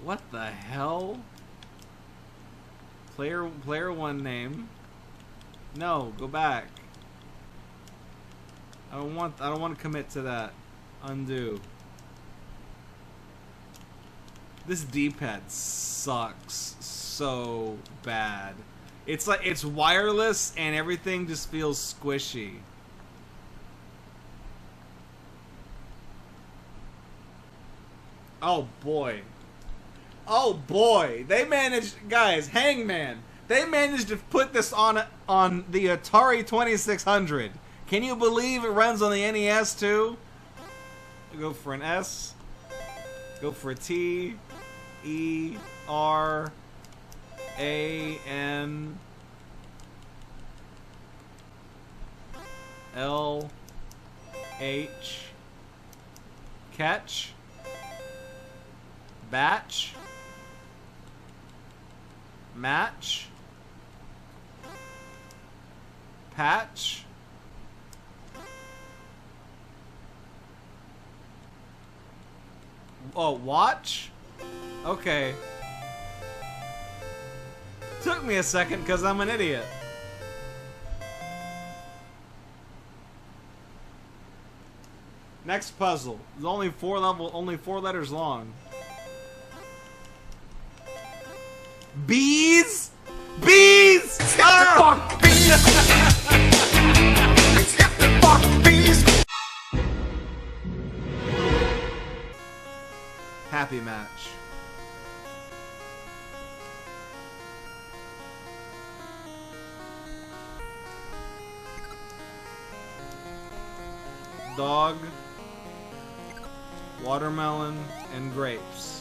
What the hell? Player one name. No, go back. I don't want to commit to that. Undo. This D-pad sucks so bad. It's like it's wireless and everything just feels squishy. Oh boy. Oh boy. They managed, guys, Hangman. They managed to put this on the Atari 2600. Can you believe it runs on the NES too? Go for an S. Go for a T. E. R. A. N. L. H. Catch. Batch. Match. Patch. Oh, watch? Okay. Took me a second because I'm an idiot. Next puzzle. It's only only 4 letters long. Bees? Bees! Ah! Fuck bees! Fuck bees! Happy match. Dog, watermelon, and grapes.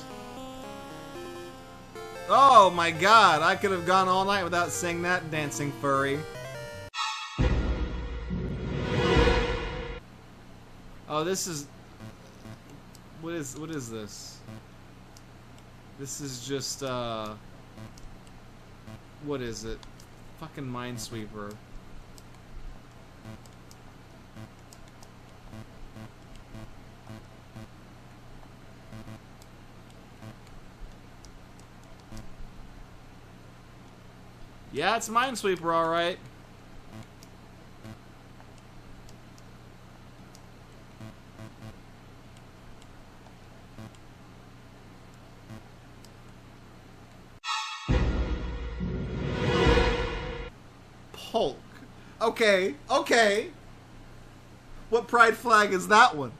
Oh my god, I could have gone all night without seeing that dancing furry. Oh, this is... What is this? This is just, what is it? Fucking Minesweeper. Yeah, it's Minesweeper, alright. Polk. Okay, okay. What pride flag is that one?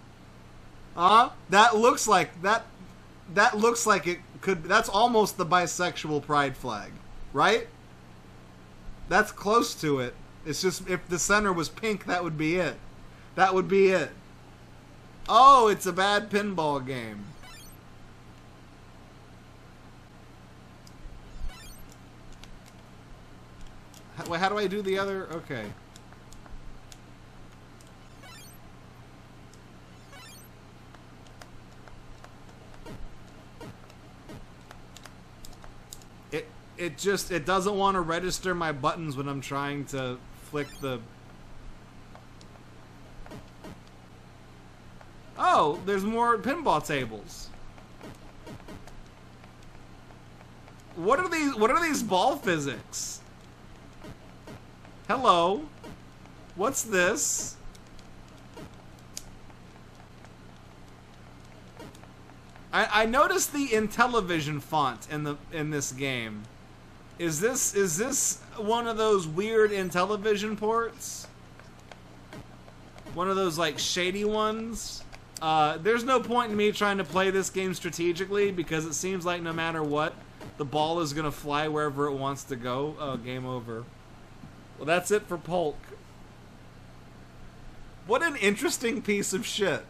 Huh? That looks like that looks like it could, that's almost the bisexual pride flag, right? That's close to it. It's just if the center was pink, that would be it. That would be it. Oh, it's a bad pinball game. Wait, how do I do the other? Okay. It doesn't want to register my buttons when I'm trying to flick the... Oh, there's more pinball tables. What are these ball physics? Hello? What's this? I noticed the Intellivision font in this game. Is this one of those weird Intellivision ports? One of those like shady ones? There's no point in me trying to play this game strategically because it seems like no matter what, the ball is gonna fly wherever it wants to go. Oh, game over. Well, that's it for Polk. What an interesting piece of shit.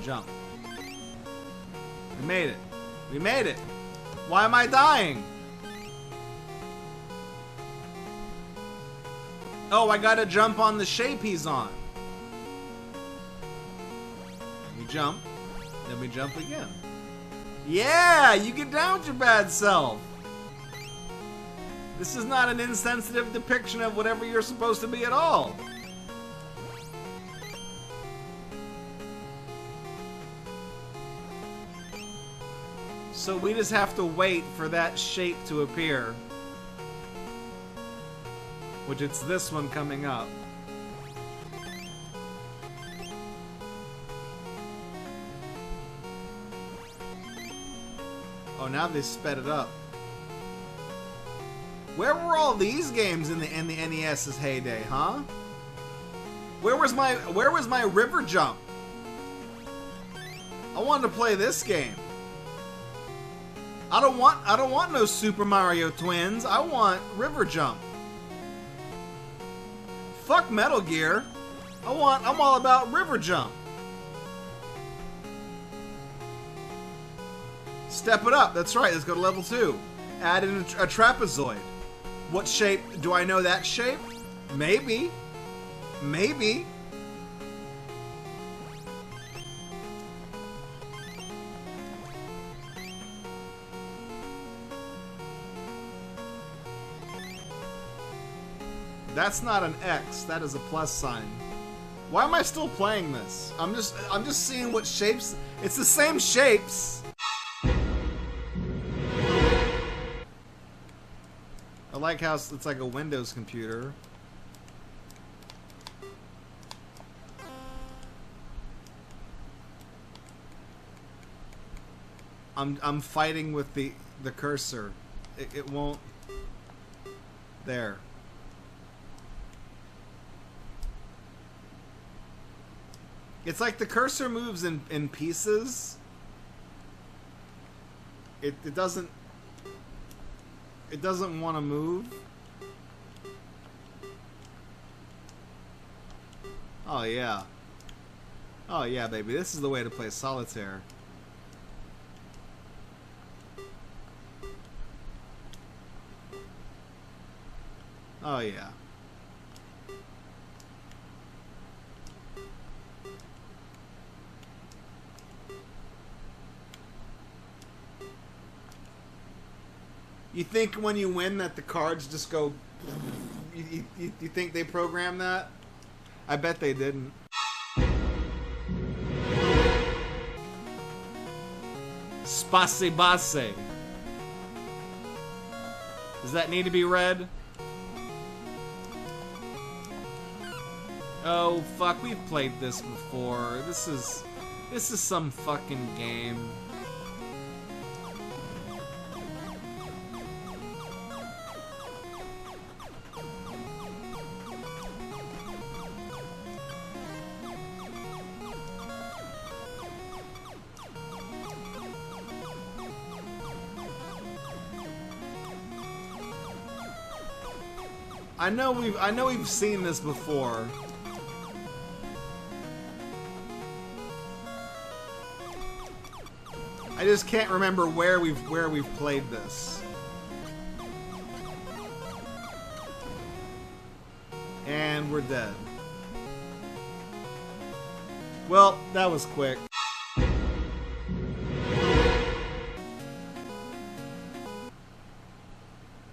Jump. We made it. We made it. Why am I dying? Oh, I gotta jump on the shape he's on. We jump, then we jump again. Yeah, you get down with your bad self. This is not an insensitive depiction of whatever you're supposed to be at all. So we just have to wait for that shape to appear. Which it's this one coming up. Oh, now they sped it up. Where were all these games in the NES's heyday, huh? Where was my river jump? I wanted to play this game. I don't want no Super Mario Twins. I want river jump. Fuck Metal Gear. I'm all about river jump. Step it up. That's right. Let's go to level 2. Add in a trapezoid. What shape? Do I know that shape? Maybe. Maybe. That's not an X. That is a plus sign. Why am I still playing this? I'm just seeing what shapes. It's the same shapes. I like how it's like a Windows computer. I'm fighting with the cursor. It won't. There. It's like the cursor moves in pieces. It doesn't want to move. Oh yeah. Oh yeah, baby. This is the way to play solitaire. Oh yeah. You think when you win that the cards just go... You think they programmed that? I bet they didn't. Spacibase. Does that need to be read? Oh, fuck, we've played this before. This is some fucking game. I know we've seen this before. I just can't remember where we've played this. And we're dead. Well, that was quick.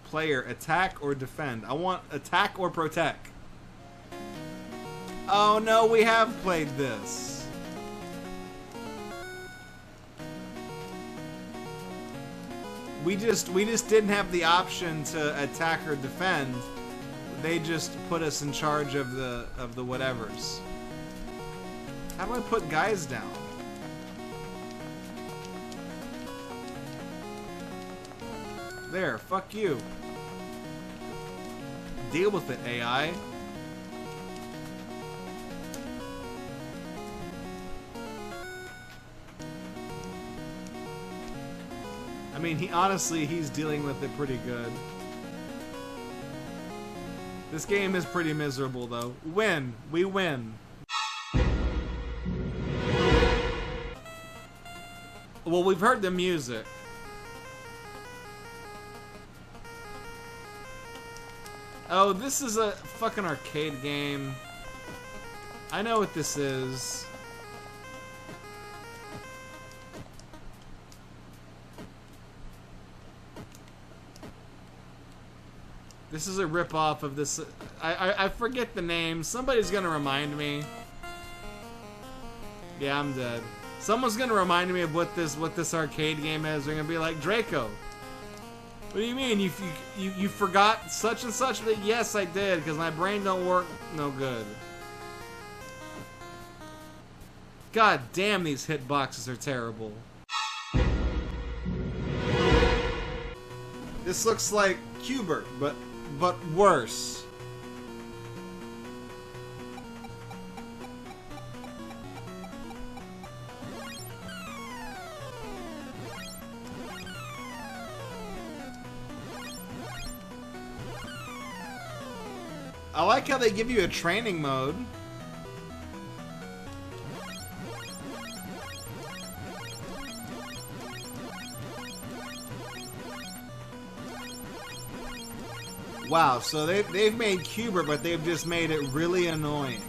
Player, attack or defend. I want attack or protect. Oh no, we have played this. We just didn't have the option to attack or defend. They just put us in charge of the whatevers. How do I put guys down? There, fuck you. Deal with it, AI. I mean, he's dealing with it pretty good. This game is pretty miserable, though. Win. We win. Well, we've heard the music. Oh, this is a fucking arcade game. I know what this is. This is a rip-off of this. I forget the name. Somebody's gonna remind me. Yeah, I'm dead. Someone's gonna remind me of what this arcade game is. They're gonna be like, Draco. What do you mean? You forgot such and such? Yes, I did, because my brain don't work no good. God damn, these hitboxes are terrible. This looks like Cubert, but worse. I like how they give you a training mode. Wow, so they've made Cubert, but they've just made it really annoying.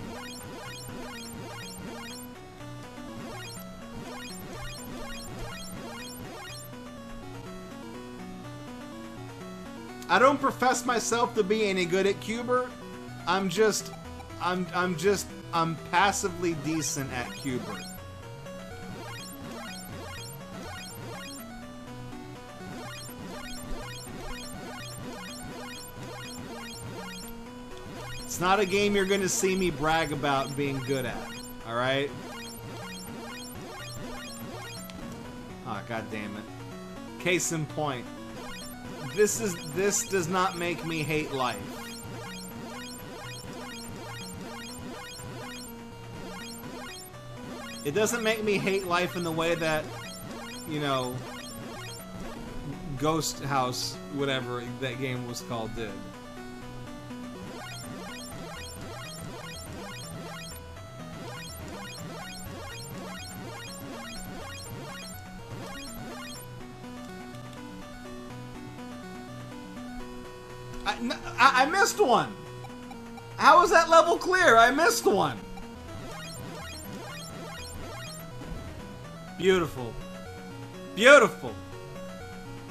I don't profess myself to be any good at Cubert. I'm passively decent at Cubert. It's not a game you're gonna see me brag about being good at, alright? Ah, god damn it. Case in point. This does not make me hate life. It doesn't make me hate life in the way that, you know, Ghost House, whatever that game was called, did. I missed one! How was that level clear? I missed one! Beautiful. Beautiful.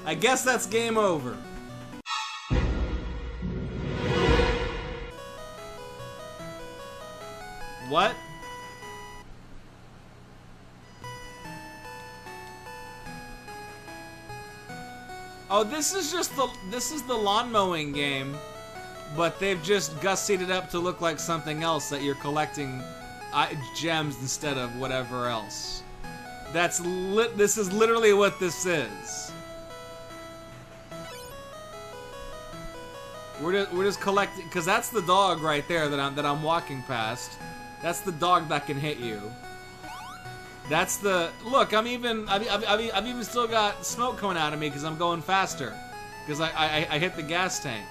I guess that's game over. What? Oh, this is the lawn mowing game, but they've just gussied it up to look like something else, that you're collecting gems instead of whatever else. This is literally what this is. We're just collecting, because that's the dog right there that I'm walking past. That's the dog that can hit you. That's the look. I've even still got smoke coming out of me because I'm going faster, because I hit the gas tank.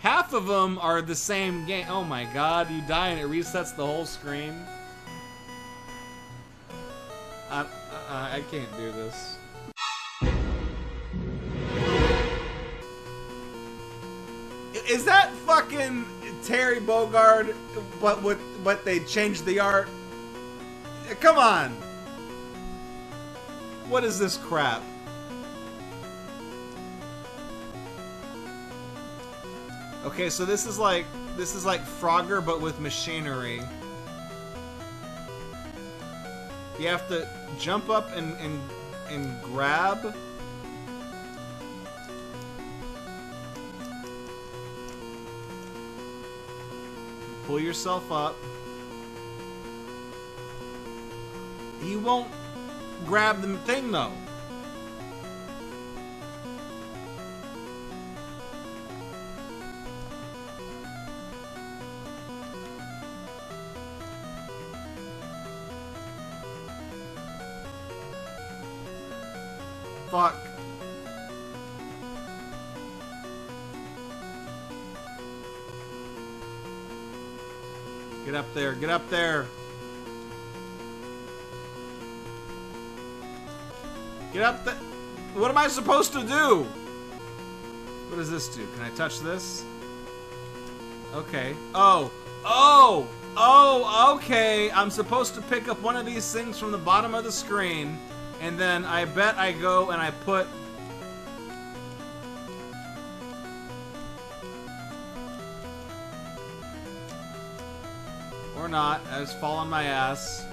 Half of them are the same game. Oh my god, you die and it resets the whole screen. I can't do this. Is that fucking Terry Bogard, but they changed the art? Come on. What is this crap? Okay, so this is like Frogger, but with machinery. You have to jump up and grab. Pull yourself up. He won't grab the thing though. Fuck. Get up there, get up there. Get up there. What am I supposed to do? What does this do? Can I touch this? Okay. Oh, okay. I'm supposed to pick up one of these things from the bottom of the screen And then I bet I go and I put... Or not. I just fall on my ass.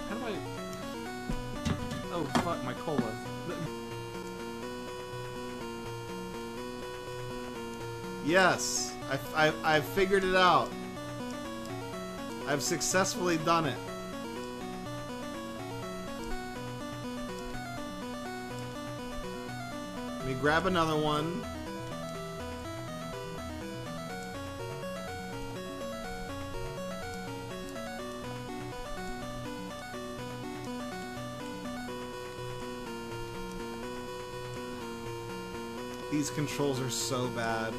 How do I... Oh, fuck, my cola. Yes, I've figured it out. I've successfully done it. Let me grab another one. These controls are so bad.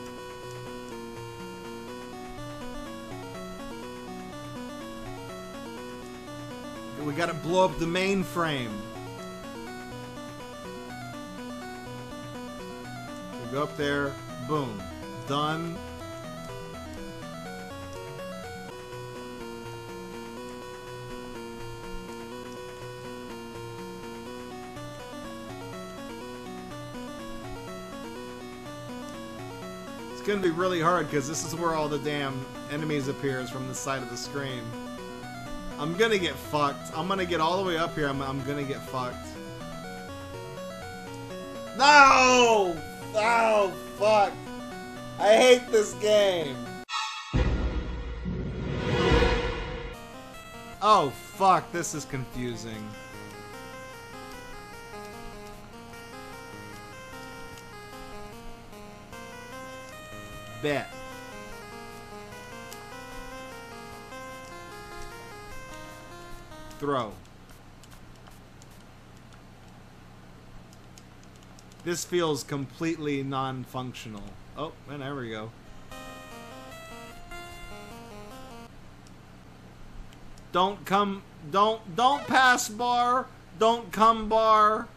We gotta blow up the mainframe. We go up there, boom, done. It's gonna be really hard because this is where all the damn enemies appears from the side of the screen. I'm gonna get fucked. I'm gonna get all the way up here. I'm gonna get fucked. No! Oh, fuck. I hate this game. Oh, fuck. This is confusing. Bet. Throw. This feels completely non-functional. Oh, and there we go. Don't come, don't pass bar, don't come bar.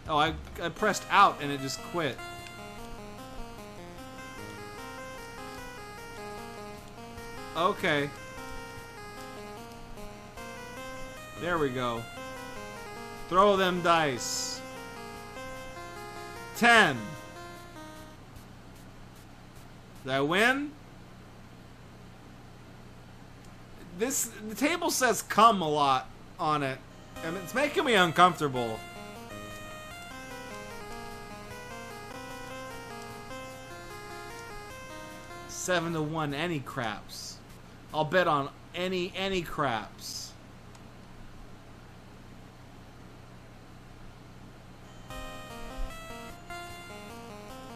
Oh, I pressed out and it just quit. Okay. There we go. Throw them dice. 10. Did I win? The table says come a lot on it, and it's making me uncomfortable. Seven to 1, any craps. I'll bet on any craps.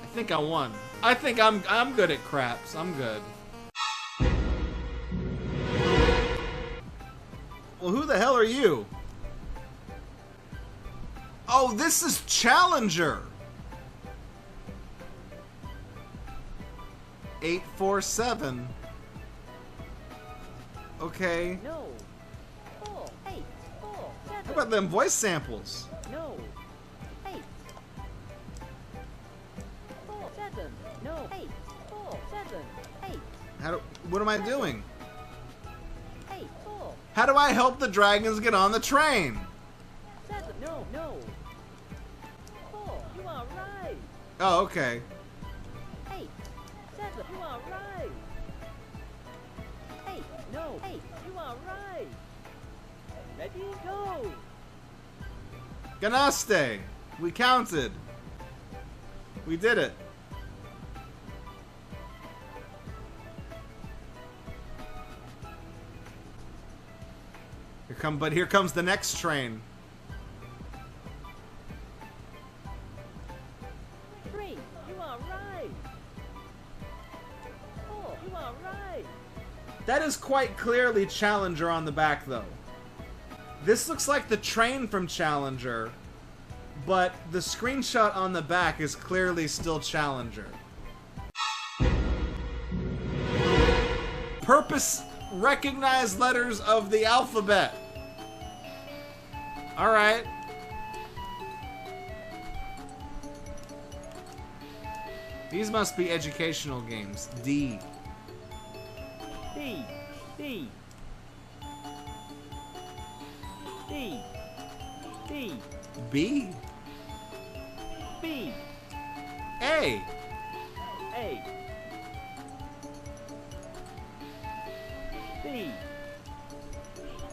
I think I won. I think I'm good at craps. I'm good. Well, who the hell are you? Oh, this is Challenger. 847. Okay. No. 4, 8, 4, 7. How about them voice samples? No. 8. 4, 7. No. 8, 4, 7. 8. What am I doing? 8, 4. How do I help the dragons get on the train? 7. No, no. 4. You are right. Oh, okay. 8, 7. You are right. 8. No. 8. You are right. Ready, go. Ganaste. We counted. We did it. Here comes the next train. 3. You are right. 4. You are right. That is quite clearly Challenger on the back, though. This looks like the train from Challenger, but the screenshot on the back is clearly still Challenger. Purpose recognized letters of the alphabet. Alright. These must be educational games. D. D. D. D. D. B. B. A. A. B.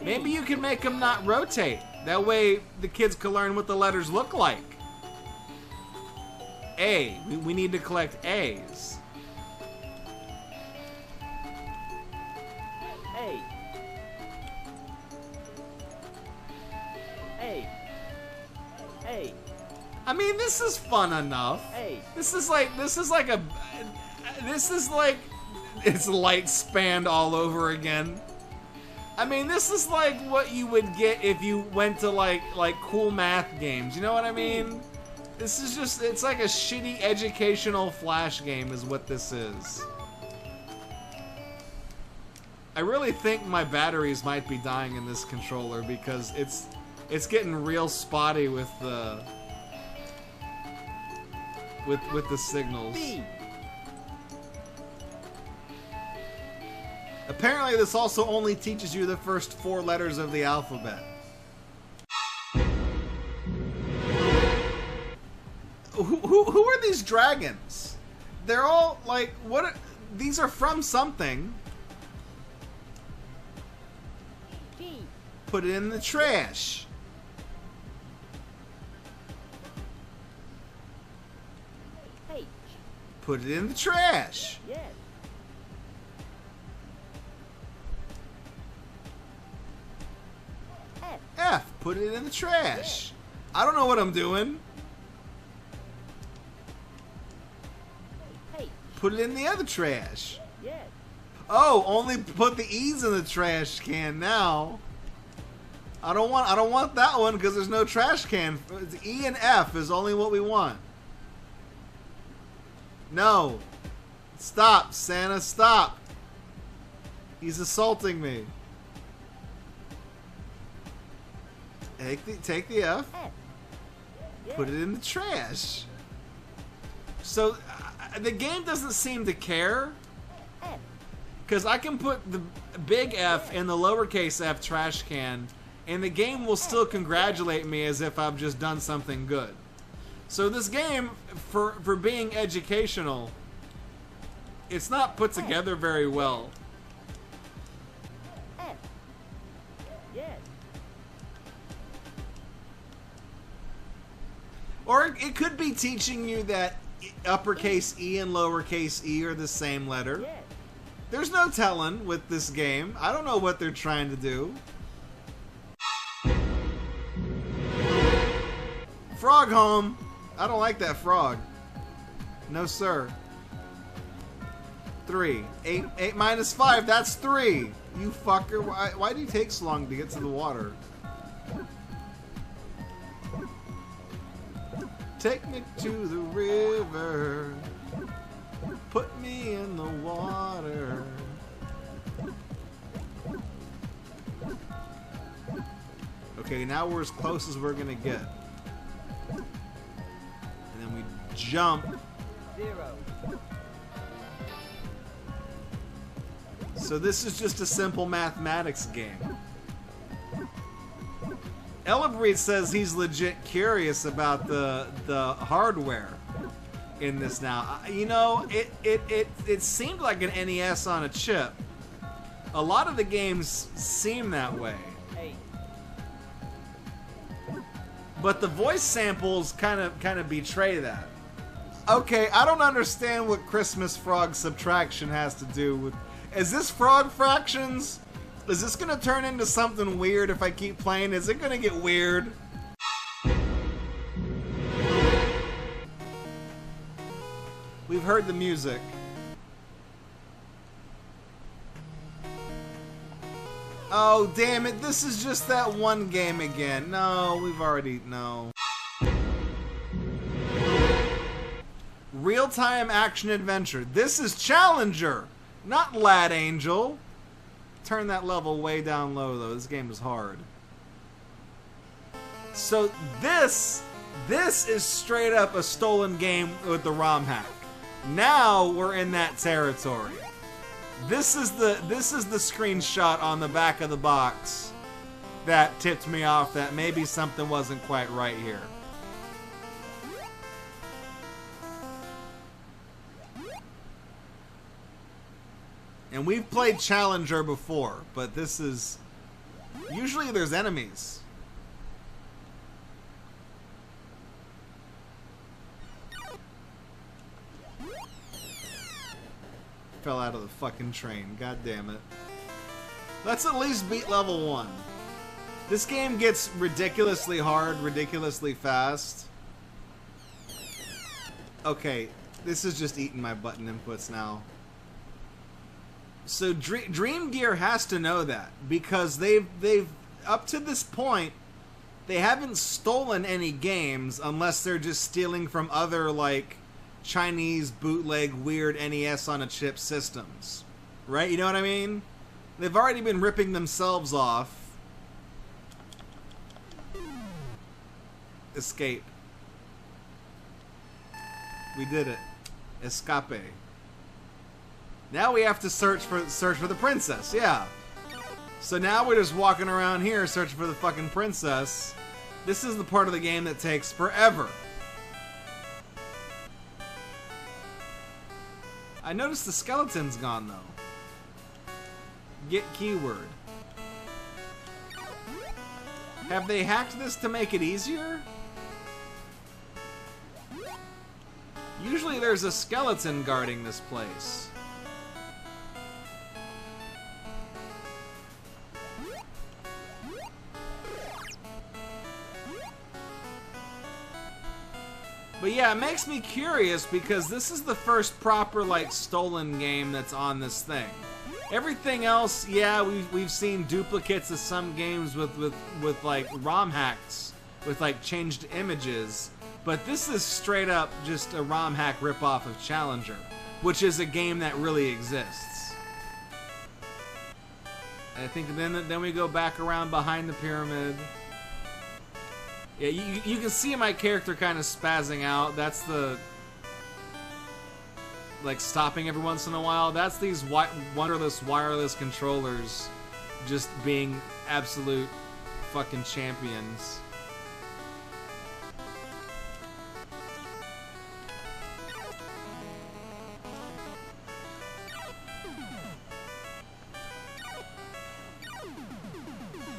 Maybe you can make them not rotate. That way the kids can learn what the letters look like. A. We need to collect A's. A. A. A. I mean, this is fun enough. A. This is like it's light spanned all over again. I mean, this is like what you would get if you went to like cool math games. You know what I mean? This is just, it's like a shitty educational flash game is what this is. I really think my batteries might be dying in this controller because it's getting real spotty with the with the signals. B. Apparently this also only teaches you the first 4 letters of the alphabet. Who are these dragons? They're all like, what? These are from something. G. Put it in the trash. H. Put it in the trash. Yes. F. F. Put it in the trash. I don't know what I'm doing. H. Put it in the other trash. Yes. Oh, only put the E's in the trash can now. I don't want that one because there's no trash can. It's E and F is only what we want. No. Stop, Santa, stop. He's assaulting me. Take the F. F. Yes. Put it in the trash. So the game doesn't seem to care. F. Because I can put the big F in the lowercase f trash can, and the game will still congratulate me as if I've just done something good. So this game, for being educational, it's not put together very well. F. Yes. Or it could be teaching you that uppercase E and lowercase e are the same letter. Yes. There's no telling with this game. I don't know what they're trying to do. Frog home. I don't like that frog. No, sir. 3. 8 minus 5, that's 3. You fucker. Why do you take so long to get to the water? Take me to the river. Put me in the water. Okay, now we're as close as we're gonna get. And then we jump. 0. So this is just a simple mathematics game. Elabreed says he's legit curious about the hardware in this now. You know, it seemed like an NES on a chip. A lot of the games seem that way. 8. But the voice samples kind of betray that. Okay, I don't understand what Christmas frog subtraction has to do with. Is this frog fractions? Is this gonna turn into something weird if I keep playing? Is it gonna get weird? We've heard the music. Oh, damn it. This is just that one game again. No, we've already... No. Real-time action adventure. This is Challenger, not Lad Angel. Turn that level way down low, though. This game is hard. So this is straight up a stolen game with the ROM hack. Now we're in that territory. This is the screenshot on the back of the box that tipped me off that maybe something wasn't quite right here. And we've played Challenger before, but this is... Usually there's enemies. Fell out of the fucking train. God damn it. Let's at least beat level 1. This game gets ridiculously hard, ridiculously fast. Okay, this is just eating my button inputs now. So Dreamgear has to know that, because they've up to this point they haven't stolen any games unless they're just stealing from other like Chinese bootleg weird NES on a chip systems. Right? You know what I mean? They've already been ripping themselves off. Escape. We did it. Escape. Now we have to search for the princess, yeah. So now we're just walking around here searching for the fucking princess. This is the part of the game that takes forever. I noticed the skeleton's gone though. Get keyword. Have they hacked this to make it easier? Usually there's a skeleton guarding this place. But yeah, it makes me curious because this is the first proper like stolen game that's on this thing. Everything else, yeah, we've seen duplicates of some games with like ROM hacks with like changed images, but this is straight up just a ROM hack ripoff of Challenger, which is a game that really exists. And I think then we go back around behind the pyramid. Yeah, you can see my character kind of spazzing out. That's the... like, stopping every once in a while. That's these wonderless wireless controllers just being absolute fucking champions.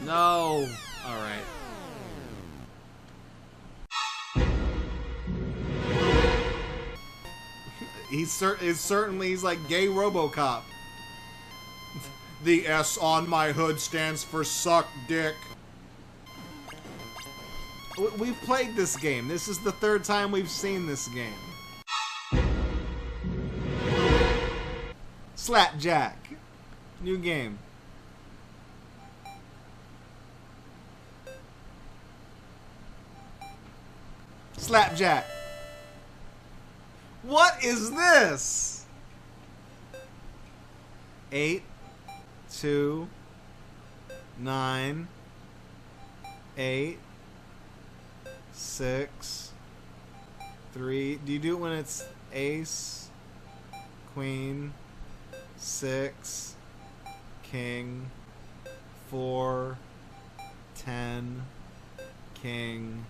No! Alright. He's like gay RoboCop. The S on my hood stands for suck dick. We've played this game. This is the third time we've seen this game. Slapjack. New game. Slapjack. What is this? 8, 2, 9, 8, 6, 3. Do you do it when it's ace, queen, 6, king, 4, 10, king,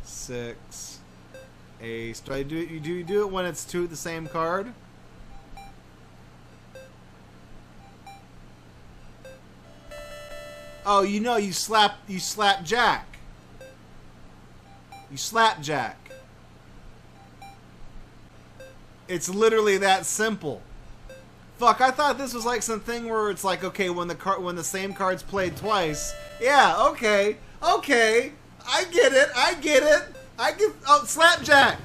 6, ace. Do you do it when it's 2 the same card? Oh, you know, you slap jack. You slap jack. It's literally that simple. Fuck, I thought this was like something where it's like, okay, when the same card's played twice. Yeah, okay. Okay. I get it. Oh, slapjack.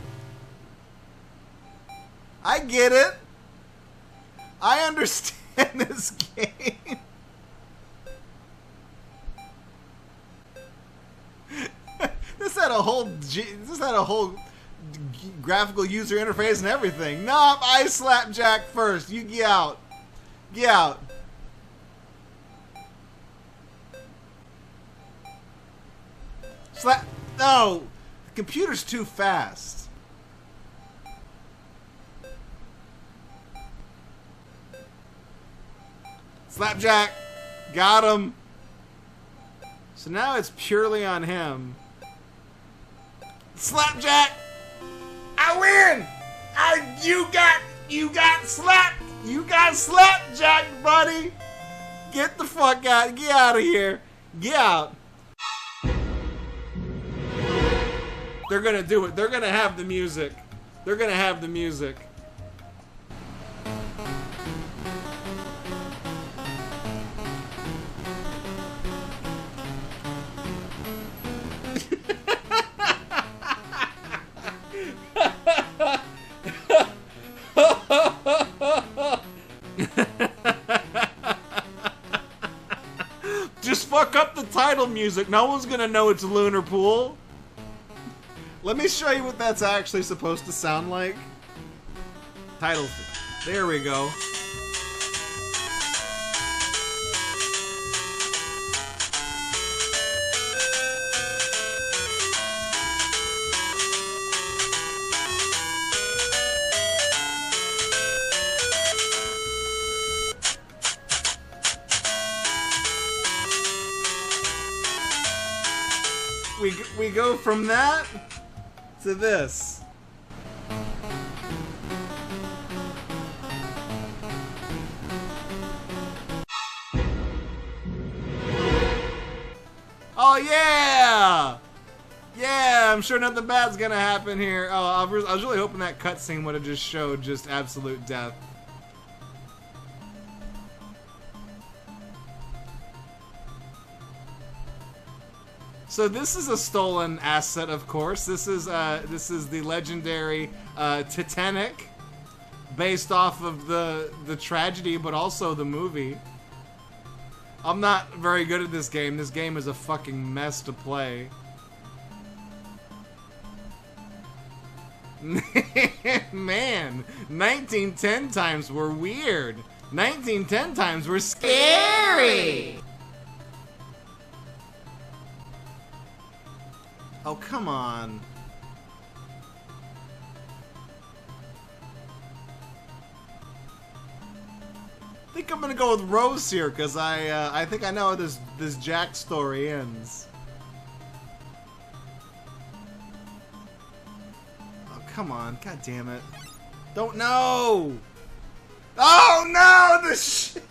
I get it. I understand this game. This had a whole graphical user interface and everything. Nope, I slapjack first. You get out. Get out. No! The computer's too fast. Slapjack! Got him! So now it's purely on him. Slapjack! I win! You got slapped! You got slapjack, buddy! Get the fuck out! Get out of here! Get out! They're gonna do it. They're gonna have the music. They're gonna have the music. Just fuck up the title music. No one's gonna know it's Lunar Pool. Let me show you what that's actually supposed to sound like. Title. There we go. We go from that to this. Oh yeah! Yeah, I'm sure nothing bad's gonna happen here. Oh, I was really hoping that cutscene would have just showed just absolute death. So this is a stolen asset, of course. This is the legendary Titanic, based off of the tragedy, but also the movie. I'm not very good at this game. This game is a fucking mess to play. Man, 1910 times were weird. 1910 times were scary. Oh, come on. I think I'm gonna go with Rose here, because I think I know how this Jack story ends. Oh, come on. God damn it. Don't know! Oh, no! The shit!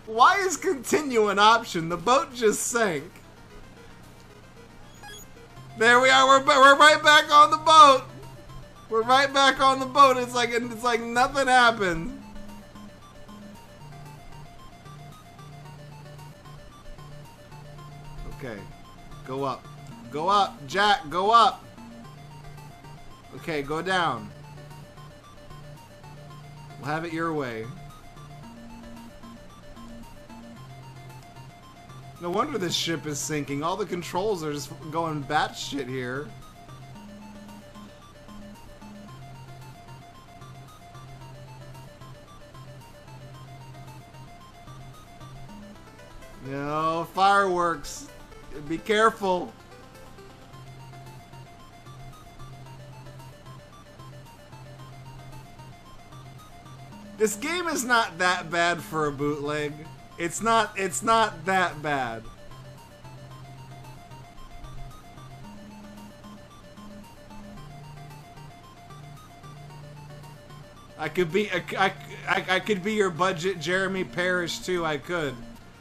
Why is continue an option? The boat just sank. There we are. We're right back on the boat. We're right back on the boat. It's like nothing happened. Okay, go up. Go up, Jack. Go up. Okay, go down. We'll have it your way. No wonder this ship is sinking. All the controls are just going batshit here. No, fireworks. Be careful. This game is not that bad for a bootleg. It's not that bad. I could be your budget Jeremy Parrish too. I could.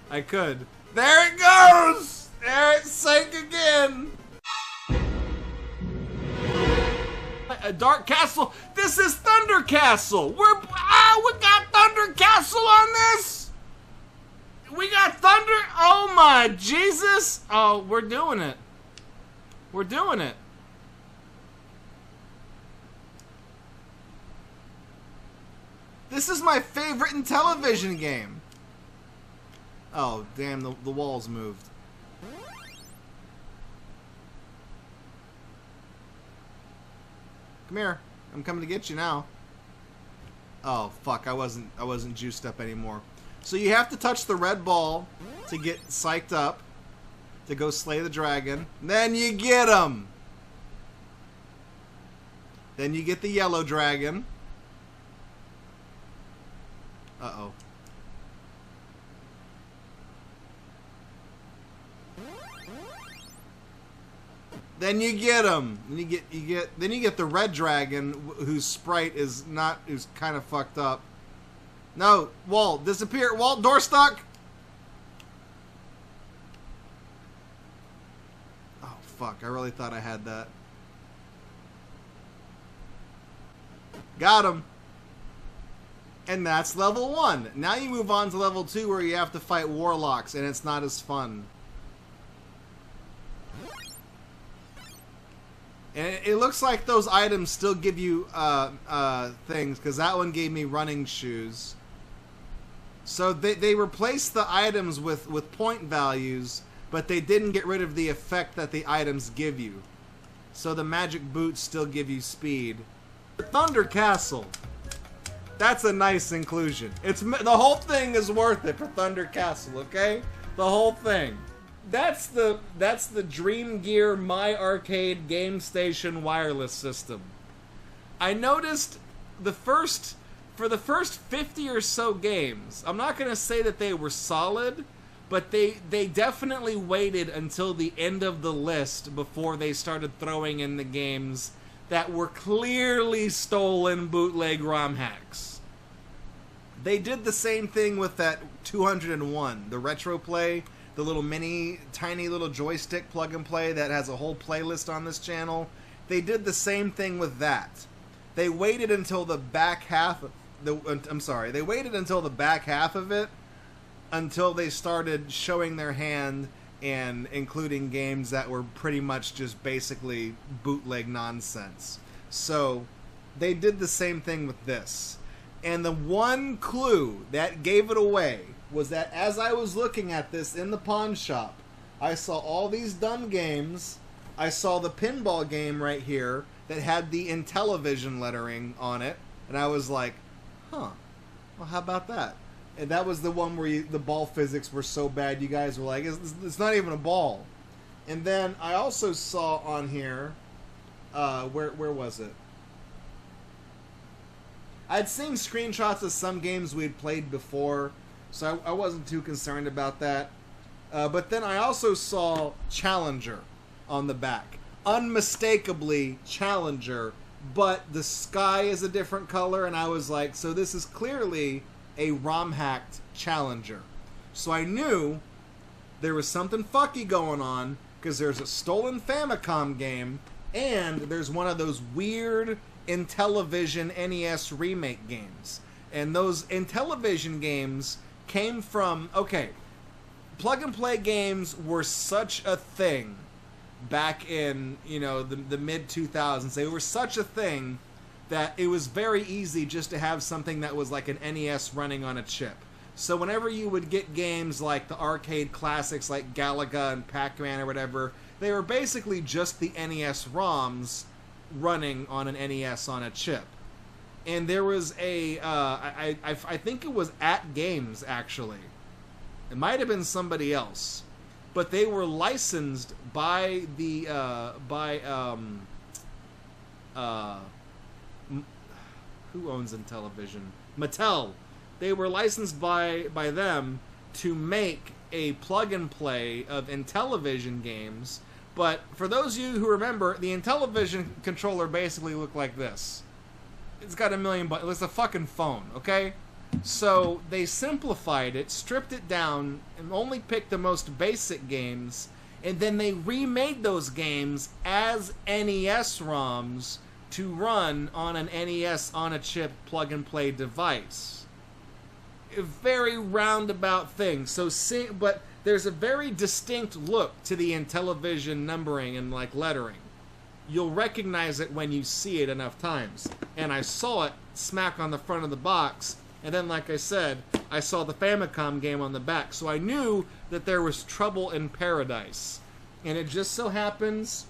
There it goes. There it sank again. A Dark Castle. This is Thunder Castle. We got Thunder Castle on this. We got thunder. Oh my Jesus. Oh, we're doing it. We're doing it. This is my favorite Intellivision game. Oh, damn, the walls moved. Come here. I'm coming to get you now. Oh, fuck. I wasn't juiced up anymore. So you have to touch the red ball to get psyched up to go slay the dragon. Then you get him. Then you get the yellow dragon. Uh-oh. Then you get them. Then you get the red dragon, whose sprite is kind of fucked up. No, Walt, disappear. Walt, door stuck. Oh fuck! I really thought I had that. Got him. And that's level 1. Now you move on to level 2, where you have to fight warlocks, and it's not as fun. And it looks like those items still give you things, because that one gave me running shoes. So they replaced the items with point values, but they didn't get rid of the effect that the items give you. So the magic boots still give you speed. Thunder Castle. That's a nice inclusion. The whole thing is worth it for Thunder Castle, okay? The whole thing. That's the Dreamgear My Arcade Gamestation wireless system. I noticed for the first 50 or so games, I'm not going to say that they were solid, but they definitely waited until the end of the list before they started throwing in the games that were clearly stolen bootleg ROM hacks. They did the same thing with that 201, the retro play, the little tiny little joystick plug and play that has a whole playlist on this channel. They did the same thing with that. They waited until the back half of they waited until the back half of it until they started showing their hand and including games that were pretty much just basically bootleg nonsense. So they did the same thing with this. And the one clue that gave it away was that as I was looking at this in the pawn shop, I saw all these done games. I saw the pinball game right here that had the Intellivision lettering on it. And I was like, huh, well, how about that? And that was the one where the ball physics were so bad, you guys were like, it's not even a ball. And then I also saw on here, where was it? I'd seen screenshots of some games we'd played before, so I wasn't too concerned about that. But then I also saw Challenger on the back. Unmistakably Challenger, but the sky is a different color, and I was like, so this is clearly a ROM-hacked Challenger. So I knew there was something fucky going on, because there's a stolen Famicom game, and there's one of those weird Intellivision NES remake games. And those Intellivision games came from... Okay, plug-and-play games were such a thing back in, the mid-2000s. They were such a thing that it was very easy just to have something that was like an NES running on a chip. So whenever you would get games like the arcade classics like Galaga and Pac-Man or whatever, they were basically just the NES ROMs running on an NES on a chip. And there was I think it was At Games, actually. It might have been somebody else. But they were licensed by the, who owns Intellivision? Mattel. They were licensed by them to make a plug-and-play of Intellivision games. But for those of you who remember, the Intellivision controller basically looked like this. It's got a million buttons. It's a fucking phone, okay? So they simplified it, stripped it down, and only picked the most basic games, and then they remade those games as NES ROMs to run on an NES on-a-chip plug-and-play device. A very roundabout thing. But there's a very distinct look to the Intellivision numbering and lettering. You'll recognize it when you see it enough times. And I saw it smack on the front of the box, and then, like I said, I saw the Famicom game on the back. So I knew that there was trouble in paradise. And it just so happens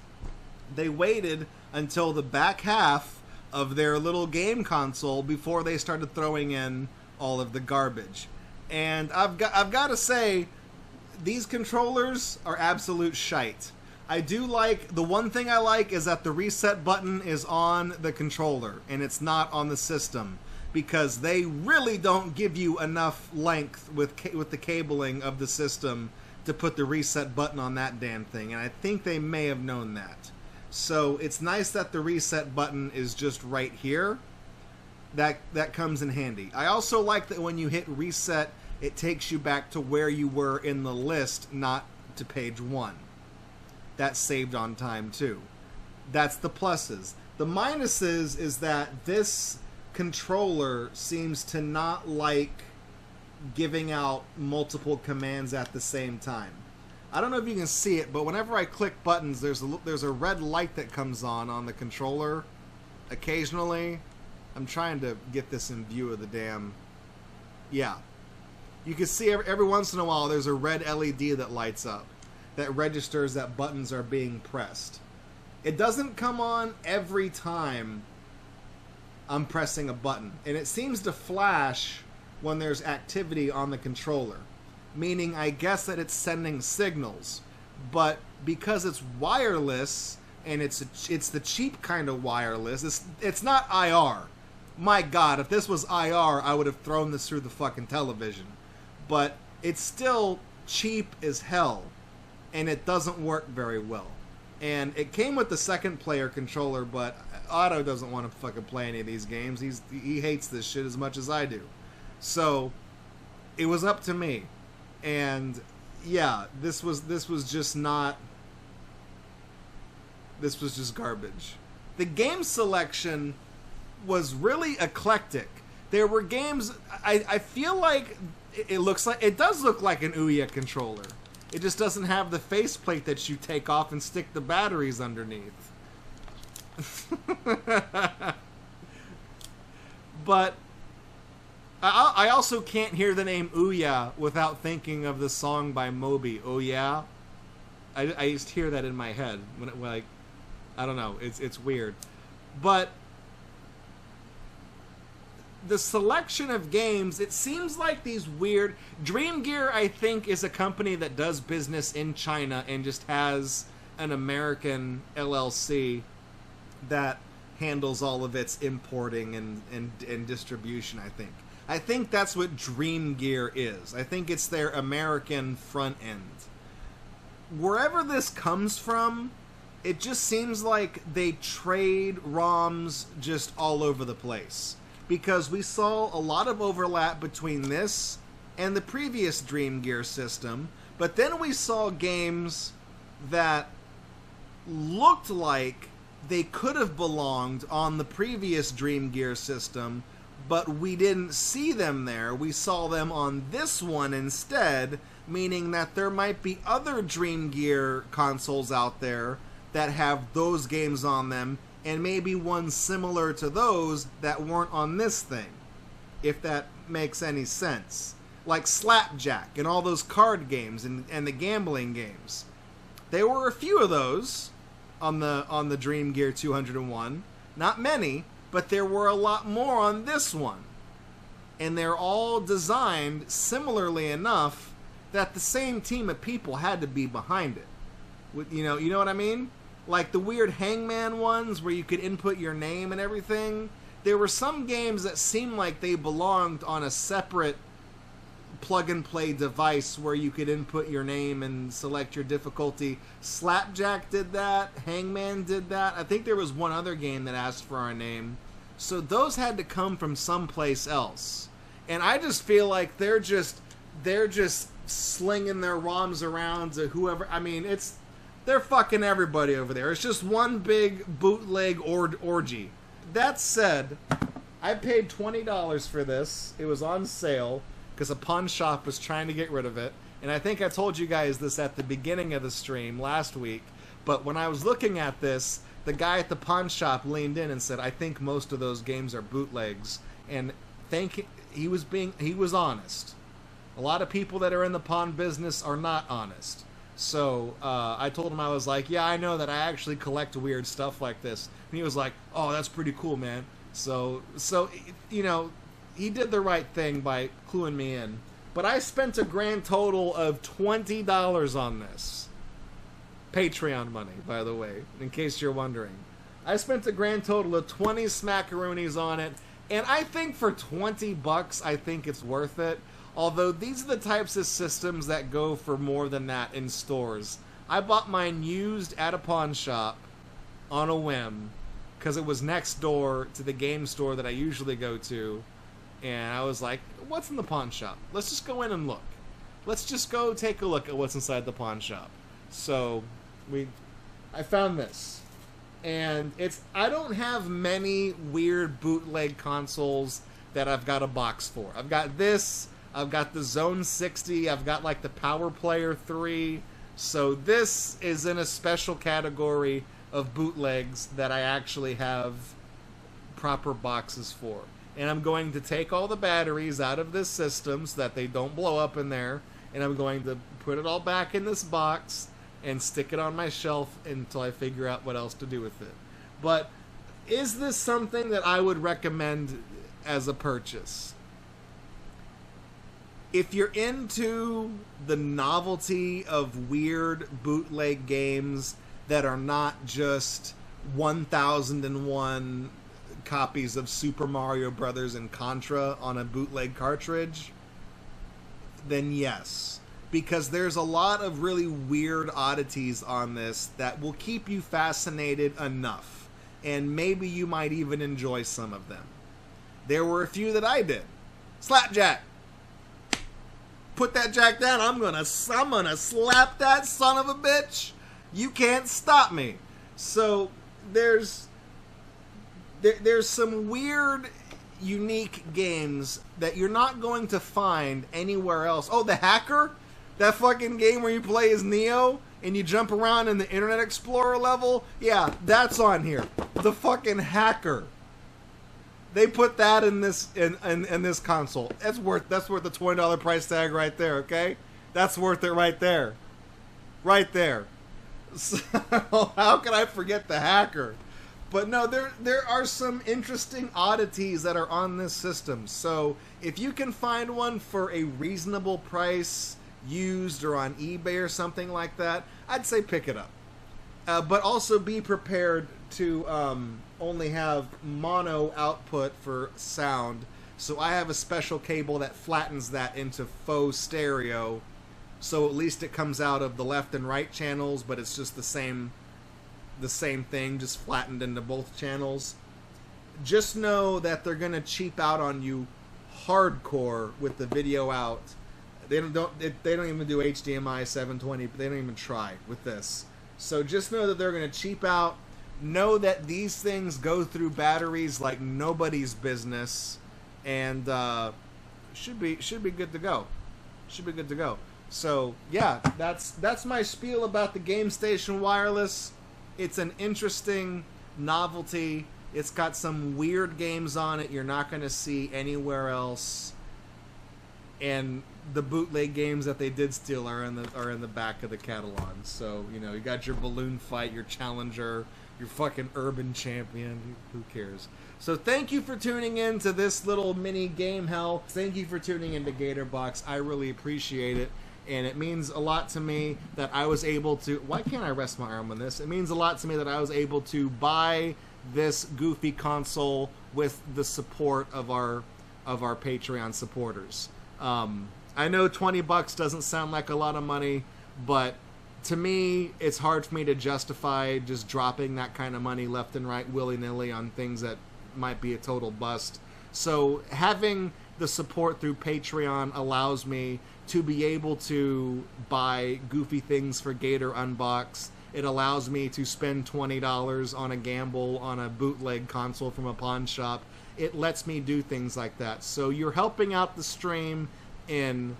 they waited until the back half of their little game console before they started throwing in all of the garbage. And I've got to say, these controllers are absolute shite. I do like, the one thing I like is that the reset button is on the controller and it's not on the system, because they really don't give you enough length with the cabling of the system to put the reset button on that damn thing, and I think they may have known that. So it's nice that the reset button is just right here. That comes in handy. I also like that when you hit reset, it takes you back to where you were in the list, not to page 1. That's saved on time too. That's the pluses. The minuses is that this controller seems to not like giving out multiple commands at the same time. I don't know if you can see it, but whenever I click buttons, there's a red light that comes on the controller occasionally. I'm trying to get this in view of the damn... Yeah. You can see every once in a while there's a red LED that lights up that registers that buttons are being pressed. It doesn't come on every time I'm pressing a button, and it seems to flash when there's activity on the controller, meaning I guess that it's sending signals. But because it's wireless, and it's the cheap kind of wireless, it's not IR. My God, if this was IR, I would have thrown this through the fucking television. But it's still cheap as hell, and it doesn't work very well. And it came with the second player controller, but Otto doesn't want to fucking play any of these games. He hates this shit as much as I do. So it was up to me. And yeah, this was just not... This was just garbage. The game selection was really eclectic. There were games... I feel like it does look like an Ouya controller. It just doesn't have the faceplate that you take off and stick the batteries underneath. But I also can't hear the name Ouya without thinking of the song by Moby, Oh Yeah? I used to hear that in my head. Like, I don't know, it's weird. But the selection of games, it seems like these weird... Dreamgear, I think, is a company that does business in China and just has an American LLC that handles all of its importing and distribution, I think. I think that's what Dreamgear is. I think it's their American front end. Wherever this comes from, it just seems like they trade ROMs just all over the place. Because we saw a lot of overlap between this and the previous Dreamgear system, but then we saw games that looked like they could have belonged on the previous Dreamgear system, but we didn't see them there. We saw them on this one instead, meaning that there might be other Dreamgear consoles out there that have those games on them, and maybe one similar to those that weren't on this thing, if that makes any sense. Like Slapjack and all those card games and the gambling games. There were a few of those on the Dreamgear 201. Not many, but there were a lot more on this one. And they're all designed similarly enough that the same team of people had to be behind it. You know what I mean? Like the weird Hangman ones where you could input your name and everything. There were some games that seemed like they belonged on a separate plug-and-play device where you could input your name and select your difficulty. Slapjack did that. Hangman did that. I think there was one other game that asked for our name. So those had to come from someplace else. And I just feel like they're just slinging their ROMs around to whoever. I mean, they're fucking everybody over there. It's just one big bootleg orgy. That said, I paid $20 for this. It was on sale because a pawn shop was trying to get rid of it. And I think I told you guys this at the beginning of the stream last week. But when I was looking at this, the guy at the pawn shop leaned in and said, I think most of those games are bootlegs. And he was honest. A lot of people that are in the pawn business are not honest. So I told him, I was like, yeah, I know that I actually collect weird stuff like this. And he was like, oh, that's pretty cool, man. So you know, he did the right thing by cluing me in. But I spent a grand total of $20 on this. Patreon money, by the way, in case you're wondering. I spent a grand total of 20 smackaroonies on it, and I think for 20 bucks, I think it's worth it. Although these are the types of systems that go for more than that in stores. I bought mine used at a pawn shop on a whim because it was next door to the game store that I usually go to, and I was like, what's in the pawn shop? Let's just go in and look. Let's just go take a look at what's inside the pawn shop. So I found this. And I don't have many weird bootleg consoles that I've got a box for. I've got this, I've got the Zone 60, I've got like the Power Player 3. So this is in a special category of bootlegs that I actually have proper boxes for. And I'm going to take all the batteries out of this system so that they don't blow up in there. And I'm going to put it all back in this box and stick it on my shelf until I figure out what else to do with it. But is this something that I would recommend as a purchase? If you're into the novelty of weird bootleg games that are not just 1001 copies of Super Mario Brothers and Contra on a bootleg cartridge, then yes. Because there's a lot of really weird oddities on this that will keep you fascinated enough. And maybe you might even enjoy some of them. There were a few that I did. Slapjack! Put that jack down. I'm gonna slap that son of a bitch. You can't stop me. So there's some weird, unique games that you're not going to find anywhere else. Oh, the Hacker? That fucking game where you play as Neo and you jump around in the Internet Explorer level? Yeah, that's on here. The fucking Hacker. They put that in this in this console. That's worth the $20 price tag right there, okay? That's worth it right there. Right there. So, how can I forget the Hacker? But no, there are some interesting oddities that are on this system. So if you can find one for a reasonable price, used or on eBay or something like that, I'd say pick it up. But also be prepared to only have mono output for sound. So I have a special cable that flattens that into faux stereo. So at least it comes out of the left and right channels, but it's just the same thing, just flattened into both channels. Just know that they're gonna cheap out on you hardcore with the video out. They don't even do HDMI 720, but they don't even try with this. So just know that they're going to cheap out. Know that these things go through batteries like nobody's business, and should be good to go. Should be good to go. So yeah, that's my spiel about the Gamestation Wireless. It's an interesting novelty. It's got some weird games on it you're not going to see anywhere else. And the bootleg games that they did steal are in the back of the catalog. So, you know, you got your Balloon Fight, your Challenger, your fucking Urban Champion. Who cares? So thank you for tuning in to this little mini game hell. Thank you for tuning into Gatorbox. I really appreciate it. And it means a lot to me that I was able to... Why can't I rest my arm on this? It means a lot to me that I was able to buy this goofy console with the support of our Patreon supporters. I know 20 bucks doesn't sound like a lot of money, but to me, it's hard for me to justify just dropping that kind of money left and right willy-nilly on things that might be a total bust. So having the support through Patreon allows me to be able to buy goofy things for Gator Unbox. It allows me to spend $20 on a gamble on a bootleg console from a pawn shop. It lets me do things like that. So you're helping out the stream in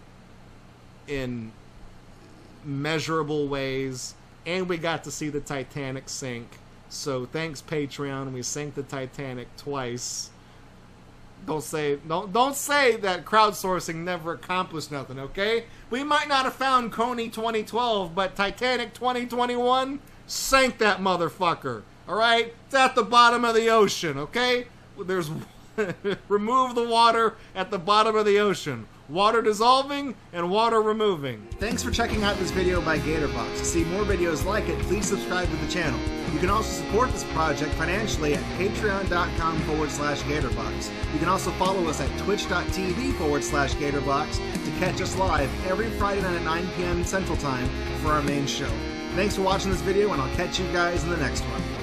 measurable ways, and we got to see the Titanic sink. So thanks Patreon, we sank the Titanic twice. Don't say that crowdsourcing never accomplished nothing, okay? We might not have found Coney 2012, but Titanic 2021 sank that motherfucker. All right, it's at the bottom of the ocean, okay? There's Remove the water at the bottom of the ocean. Water dissolving and water removing. Thanks for checking out this video by Gatorbox. To see more videos like it, please subscribe to the channel. You can also support this project financially at patreon.com/Gatorbox. You can also follow us at twitch.tv/Gatorbox to catch us live every Friday night at 9 p.m. Central Time for our main show. Thanks for watching this video, and I'll catch you guys in the next one.